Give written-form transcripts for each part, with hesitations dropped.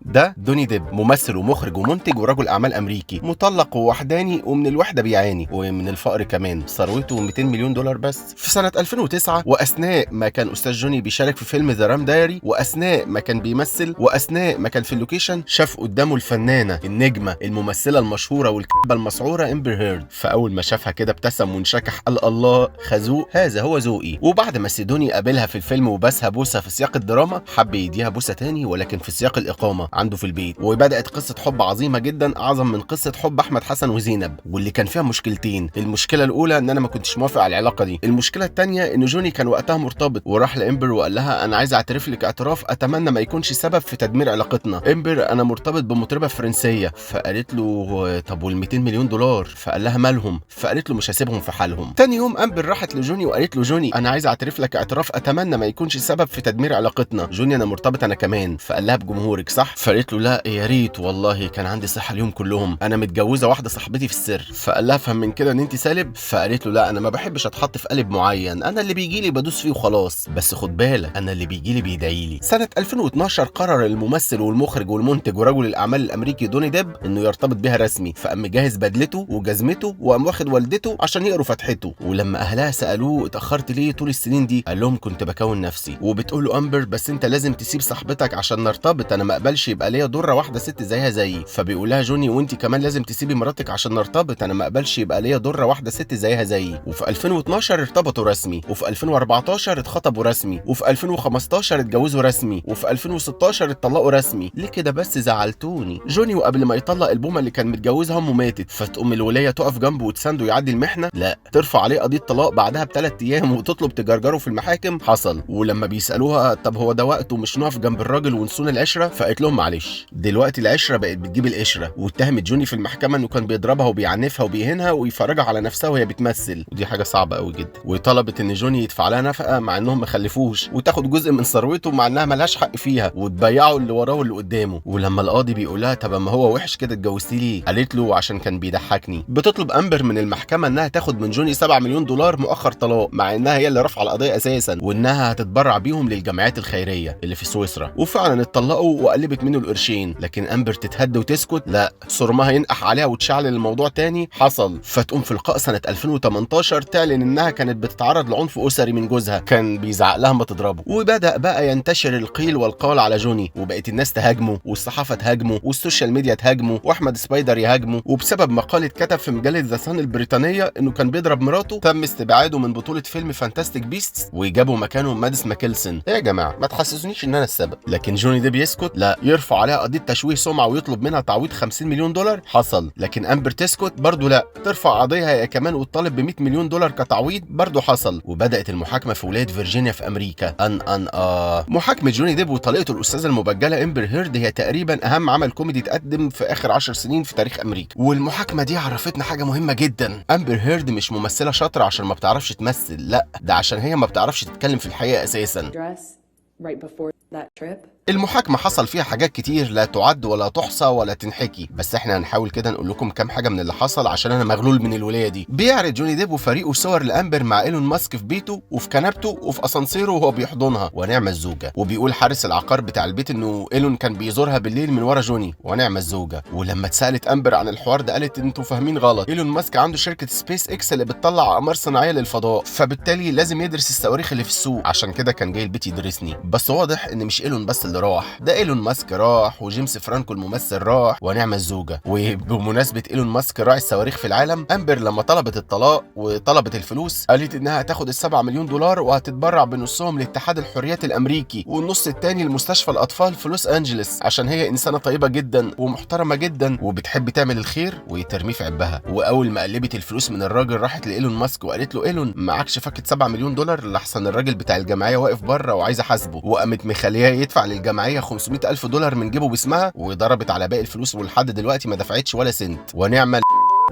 ده دوني ديب، ممثل ومخرج ومنتج ورجل اعمال امريكي، مطلق ووحداني ومن الوحده بيعاني ومن الفقر كمان. ثروته 200 مليون دولار بس. في سنه 2009 واثناء ما كان استاذ جوني بيشارك في فيلم ذا رام دايري، واثناء ما كان بيمثل، واثناء ما كان في اللوكيشن، شاف قدامه الفنانه النجمه الممثله المشهوره والكبه المسعوره امبر هيرد. فاول ما شافها كده ابتسم وانشكح، قال الله خازوق، هذا هو ذوقي. وبعد ما سيدوني قابلها في الفيلم وبسها بوسه في سياق الدراما، حب يديها بوسه تاني ولكن في سياق الاقامه عنده في البيت. وبدات قصه حب عظيمه جدا، اعظم من قصه حب احمد حسن وزينب، واللي كان فيها مشكلتين. المشكله الاولى ان انا ما كنتش موافق على العلاقه دي. المشكله الثانيه ان جوني كان وقتها مرتبط وراح لامبر وقال لها انا عايز اعترف لك اعتراف اتمنى ما يكونش سبب في تدمير علاقتنا. امبر انا مرتبط بمطربه فرنسيه. فقالت له طب وال 200 مليون دولار؟ فقال لها مالهم؟ فقالت له مش هسيبهم في حالهم. تاني يوم امبر راحت لجوني وقالت له جوني انا عايز اعترف لك اعتراف اتمنى ما يكونش سبب في تدمير علاقتنا. جوني انا مرتبط انا كمان. فقال لها بجمهورك صح؟ فقالت له لا يا ريت والله كان عندي صحه اليوم كلهم، انا متجوزه واحده صاحبتي في السر. فقال لها فهم من كده ان انت سالب؟ فقالت له لا انا ما بحبش اتحط في قالب معين، انا اللي بيجي لي بدوس فيه وخلاص، بس خد بالك انا اللي بيجي لي بيدعي لي. سنه 2012 قرر الممثل والمخرج والمنتج ورجل الاعمال الامريكي دوني ديب انه يرتبط بيها رسمي. فقام مجهز بدلته وجزمته وقام واخد والدته عشان يقروا فتحته. ولما اهلها سالوه اتاخرت ليه طول السنين دي؟ قال لهم كنت بكون نفسي. وبتقول له امبر بس انت لازم تسيب صاحبتك عشان نرتبط، انا ما اقبلش يبقى ليا ضره واحده ست زيها زيي. فبيقول لها جوني وانت كمان لازم تسيبي مراتك عشان نرتبط، انا ما اقبلش يبقى ليا ضره واحده ست زيها زيي. وفي 2012 ارتبطوا رسمي، وفي 2014 اتخطبوا رسمي، وفي 2015 اتجوزوا رسمي، وفي 2016 اتطلقوا رسمي. ليه كده بس؟ زعلتوني. جوني وقبل ما يطلق البومه اللي كان متجوزها امه ماتت، فتقوم الوليه تقف جنبه وتسانده يعدي المحنه؟ لا، ترفع عليه قضيه طلاق بعدها ب3 ايام وتطلب تجرجره في المحاكم. حصل. ولما بيسالوها طب هو ده وقته مش نقف جنب الراجل ونصون العشره؟ فقالت لهم معلش دلوقتي العشره بقت بتجيب القشره. واتهمت جوني في المحكمه انه كان بيضربها وبيعنفها وبيهينها ويفرجها على نفسها وهي بتمثل، ودي حاجه صعبه قوي جدا. وطلبت ان جوني يدفع لها نفقه مع انهم ما خلفوش، وتاخد جزء من ثروته مع انها ملهاش حق فيها، وتبيعوا اللي وراه واللي قدامه. ولما القاضي بيقول لها طب ما هو وحش كده اتجوزتيه ليه؟ قالت له عشان كان بيضحكني. بتطلب امبر من المحكمه انها تاخد من جوني 7 مليون دولار مؤخر طلاق، مع انها هي اللي رافعه القضيه اساسا، وانها هتتبرع بيهم للجمعيات الخيريه اللي في سويسرا. وفعلا اتطلقوا وقلبت منه القرشين. لكن امبر تتهد وتسكت؟ لا، صرمها ينقح عليها وتشعل الموضوع تاني. حصل. فتقوم في لقاء سنه 2018 تعلن انها كانت بتتعرض لعنف اسري من جوزها، كان بيزعق لها ما تضربه. وبدا بقى ينتشر القيل والقال على جوني، وبقت الناس تهاجمه والصحافه تهاجمه والسوشيال ميديا تهاجمه واحمد سبايدر يهاجمه. وبسبب مقاله كتب في مجله ذا سان البريطانيه انه كان بيضرب مراته، تم استبعاده من بطوله فيلم فانتاستيك بيستس وجابوا مكانه مادس ماكيلسون. ايه يا جماعه ما تحسسونيش ان انا السبب. لكن جوني ديب يسكت؟ لا، يرفع عليها قضيه تشويه سمعه ويطلب منها تعويض 50 مليون دولار. حصل. لكن امبر تسكت برضه؟ لا، ترفع قضيه هي كمان وتطالب ب 100 مليون دولار كتعويض. برضه حصل. وبدات المحاكمه في ولايه فيرجينيا في امريكا. محاكمه جوني ديب وطليقته الاستاذه المبجله امبر هيرد هي تقريبا اهم عمل كوميدي اتقدم في اخر 10 سنين في تاريخ امريكا. والمحاكمه دي عرفتنا حاجه مهمه جدا. امبر هيرد مش ممثله شاطره عشان ما بتعرفش تمثل، لا، ده عشان هي ما بتعرفش تتكلم في الحقيقه اساسا. المحاكمة حصل فيها حاجات كتير لا تعد ولا تحصى ولا تنحكي، بس احنا هنحاول كده نقول لكم كام حاجة من اللي حصل عشان انا مغلول من الولاية دي. بيعرض جوني ديب وفريقه صور لامبر مع ايلون ماسك في بيته وفي كنبته وفي اسانسيره وهو بيحضنها، ونعم الزوجة. وبيقول حارس العقار بتاع البيت انه ايلون كان بيزورها بالليل من ورا جوني، ونعم الزوجة. ولما اتسالت امبر عن الحوار ده قالت انتوا فاهمين غلط، ايلون ماسك عنده شركة سبيس اكس اللي بتطلع اقمار صناعية للفضاء، فبالتالي لازم يدرس الصواريخ اللي في السوق، عشان كده كان جاي البيت يدرسني. بس واضح ان مش ايلون بس اللي راح، ده ايلون ماسك راح وجيمس فرانكو الممثل راح، ونعم الزوجه. وبمناسبه ايلون ماسك راعي الصواريخ في العالم، امبر لما طلبت الطلاق وطلبت الفلوس قالت انها هتاخد ال7 مليون دولار وهتتبرع بنصهم لاتحاد الحريات الامريكي والنص التاني لمستشفى الاطفال في لوس انجلس، عشان هي انسانه طيبه جدا ومحترمه جدا وبتحب تعمل الخير وترميه في عبها. واول ما قلبت الفلوس من الراجل راحت لايلون ماسك وقالت له ايلون معكش فكه 7 مليون دولار لحسن الراجل بتاع الجمعيه واقف بره وعايز احاسبه. وقامت مخليها يدفع للجمعيه 500,000 دولار من جيبه باسمها، وضربت على باقي الفلوس ولحد دلوقتي ما دفعتش ولا سنت. ونعم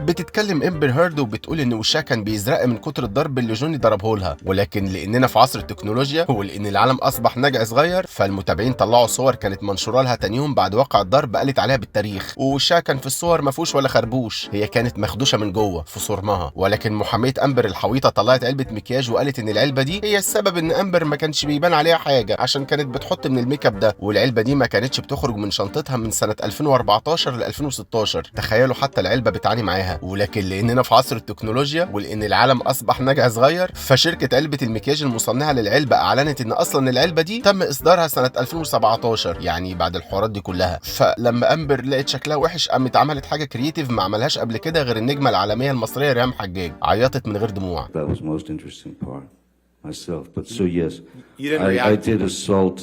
بتتكلم امبر هيرد وبتقول ان وشها كان بيزرق من كتر الضرب اللي جوني ضربه لها، ولكن لاننا في عصر التكنولوجيا ولان العالم اصبح نجع صغير فالمتابعين طلعوا صور كانت منشوره لها تاني يوم بعد وقع الضرب قالت عليها بالتاريخ، ووشها كان في الصور ما فيهوش ولا خربوش، هي كانت مخدوشه من جوه في صرمها. ولكن محاميه امبر الحويطه طلعت علبه مكياج وقالت ان العلبه دي هي السبب ان امبر ما كانش بيبان عليها حاجه عشان كانت بتحط من الميك اب ده، والعلبه دي ما كانتش بتخرج من شنطتها من سنه 2014 ل 2016. تخيلوا حتى العلبه بتعاني معاها. ولكن لاننا في عصر التكنولوجيا ولان العالم اصبح نجع صغير فشركه علبه المكياج المصنعه للعلبه اعلنت ان اصلا العلبه دي تم اصدارها سنه 2017، يعني بعد الحوارات دي كلها. فلما امبر لقت شكلها وحش قامت عملت حاجه كرييتيف ما عملهاش قبل كده غير النجمه العالميه المصريه ريهام حجاج، عيطت من غير دموع. myself, but so yes, I did assault.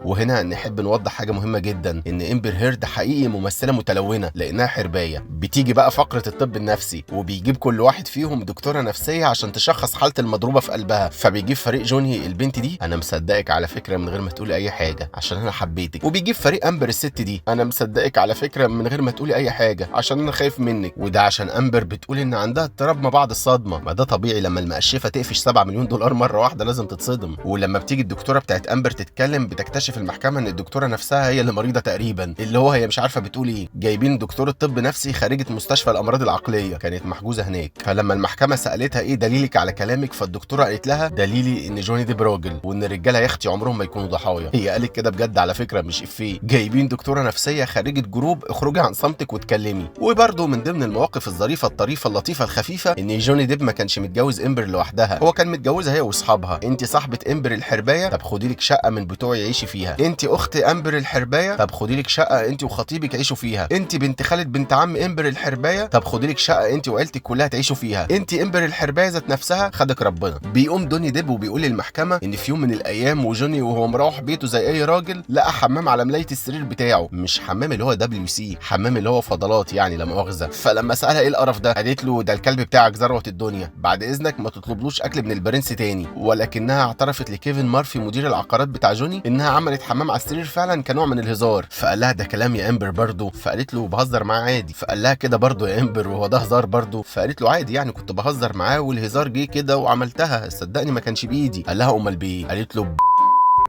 وهنا نحب نوضح حاجه مهمه جدا، ان امبر هيرد حقيقي ممثله متلونه لانها حربايه. بتيجي بقى فقره الطب النفسي وبيجيب كل واحد فيهم دكتوره نفسيه عشان تشخص حاله المضروبه في قلبها، فبيجيب فريق جوني البنت دي انا مصدقك على فكره من غير ما تقولي اي حاجه عشان انا حبيتك، وبيجيب فريق امبر الست دي انا مصدقك على فكره من غير ما تقولي اي حاجه عشان انا خايف منك، وده عشان امبر بتقول ان عندها اضطراب ما بعد الصدمه. ما ده طبيعي لما المقشفه تقفش 7 مليون دولار مره واحده لازم تتصدم. ولما بتيجي الدكتوره بتاعت امبر تتكلم بتكتشف المحكمه ان الدكتوره نفسها هي اللي مريضه تقريبا، اللي هو هي مش عارفه بتقول ايه. جايبين دكتوره طب نفسي خارجه مستشفى الامراض العقليه كانت محجوزه هناك، فلما المحكمه سالتها ايه دليلك على كلامك فالدكتوره قالت لها دليلي ان جوني ديب راجل وان الرجاله يا اختي عمرهم ما يكونوا ضحايا. هي قالت كده بجد على فكره مش افيه. جايبين دكتوره نفسيه خارجه جروب اخرجي عن صمتك واتكلمي. وبرده من ضمن المواقف الظريفه الطريفه اللطيفه الخفيفه ان جوني ديب ما كانش متجوز امبر لوحدها، هو كان متجوزها هي واصحابها. انت صاحبه امبر الحربايه طب خدي لك شقه من بتوعي عيشي فيها، انت اخت امبر الحربايه طب خدي لك شقه انت وخطيبك عيشوا فيها، انت بنت خالة بنت عم امبر الحربايه طب خدي لك شقه انت وعيلتك كلها تعيشوا فيها، انت امبر الحربايه ذات نفسها خدك ربنا. بيقوم دوني ديب وبيقول للمحكمه ان في يوم من الايام وجوني وهو مروح بيته زي اي راجل لقى حمام على ملايه السرير بتاعه، مش حمام اللي هو WC، حمام اللي هو فضلات يعني لا مؤاخذه. فلما سالها ايه القرف ده قالت له ده الكلب بتاعك ذروه الدنيا، بعد اذنك ما تطلبلوش اكل من البرنس تاني. ولكنها اعترفت لكيفن مارفي مدير العقارات بتاع جوني انها عملت حمام على السرير فعلا كنوع من الهزار. فقال لها ده كلام يا امبر برضه، فقالت له بهزر معاه عادي. فقال لها كده برضه يا امبر وهو ده هزار برضه؟ فقالت له عادي يعني كنت بهزر معاه والهزار جه كده وعملتها صدقني ما كانش بايدي. قال لها امال بايه؟ قالت له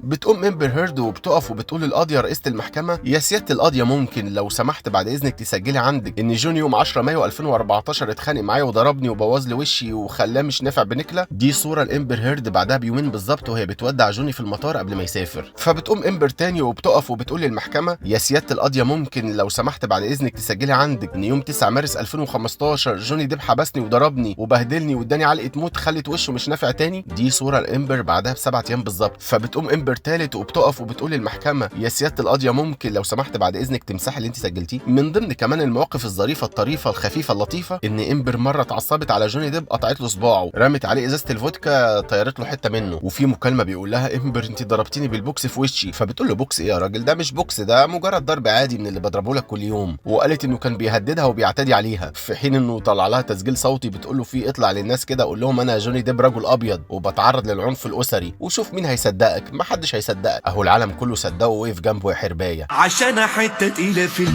بتقوم امبر هيرد وبتقف وبتقول للقاضيه رئيسه المحكمه يا سياده القاضيه ممكن لو سمحت بعد اذنك تسجلي عندك ان جوني يوم 10 مايو 2014 اتخانق معايا وضربني وبوظ لي وشي وخلاه مش نافع بنكله. دي صوره لامبر هيرد بعدها بيومين بالظبط وهي بتودع جوني في المطار قبل ما يسافر. فبتقوم امبر تاني وبتقف وبتقول للمحكمه يا سياده القاضيه ممكن لو سمحت بعد اذنك تسجلي عندك ان يوم 9 مارس 2015 جوني ديب حبسني وضربني وبهدلني واداني علقه موت خلت وشه مش نافع تاني. دي صوره لامبر بعدها ب7 ايام بالظبط. فبتقوم امبر تالت وبتقف وبتقول للمحكمه يا سياده القاضيه ممكن لو سمحت بعد اذنك تمسحي اللي انت سجلتيه. من ضمن كمان المواقف الظريفه الطريفه الخفيفه اللطيفه ان امبر مره اتعصبت على جوني ديب قطعت له صباعه، رمت عليه ازازه الفودكا طيرت له حته منه. وفي مكالمه بيقول لها امبر انت ضربتيني بالبوكس في وشي، فبتقول له بوكس ايه يا راجل ده مش بوكس ده مجرد ضرب عادي من اللي بضربه لك كل يوم. وقالت انه كان بيهددها وبيعتدي عليها في حين انه طلع لها تسجيل صوتي بتقول له فيه اطلع للناس كده قول لهم انا جوني ديب رجل ابيض وبتعرض للعنف الاسري وشوف مين هيصدقك. محدش هيصدقك. اهو العالم كله صدقه ووقف جنبه يا حربايه عشان حته تقيله في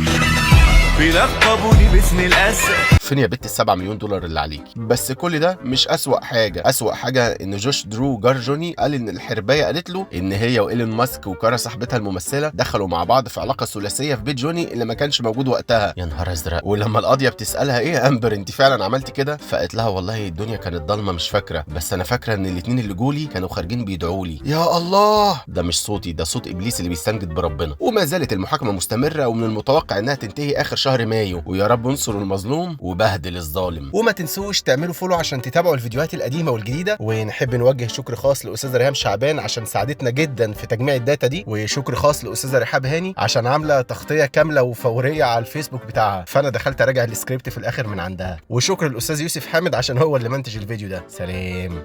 بيلقبوني باسم الاسد. فين يا بنت ال7 مليون دولار اللي عليكي؟ بس كل ده مش اسوأ حاجه. اسوأ حاجه ان جوش درو جار جوني قال ان الحربايه قالت له ان هي وايلون ماسك وكارا صاحبتها الممثله دخلوا مع بعض في علاقه ثلاثيه في بيت جوني اللي ما كانش موجود وقتها. يا نهار ازرق. ولما القاضيه بتسالها ايه يا امبر انت فعلا عملتي كده؟ فقالت لها والله الدنيا كانت ضلمه مش فاكره، بس انا فاكره ان الاثنين اللي جولي كانوا خارجين بيدعوا لي. يا الله ده مش صوتي ده صوت ابليس اللي بيستنجد بربنا. وما زالت المحاكمه مستمره ومن المتوقع انها تنتهي اخر شهر مايو، ويا رب انصر المظلوم وبهدل الظالم. وما تنسوش تعملوا فولو عشان تتابعوا الفيديوهات القديمه والجديده. ونحب نوجه شكر خاص لاستاذه ريهام شعبان عشان ساعدتنا جدا في تجميع الداتا دي، وشكر خاص لاستاذه رحاب هاني عشان عامله تغطيه كامله وفوريه على الفيسبوك بتاعها، فانا دخلت اراجع السكريبت في الاخر من عندها. وشكر للاستاذ يوسف حامد عشان هو اللي منتج الفيديو ده. سلام.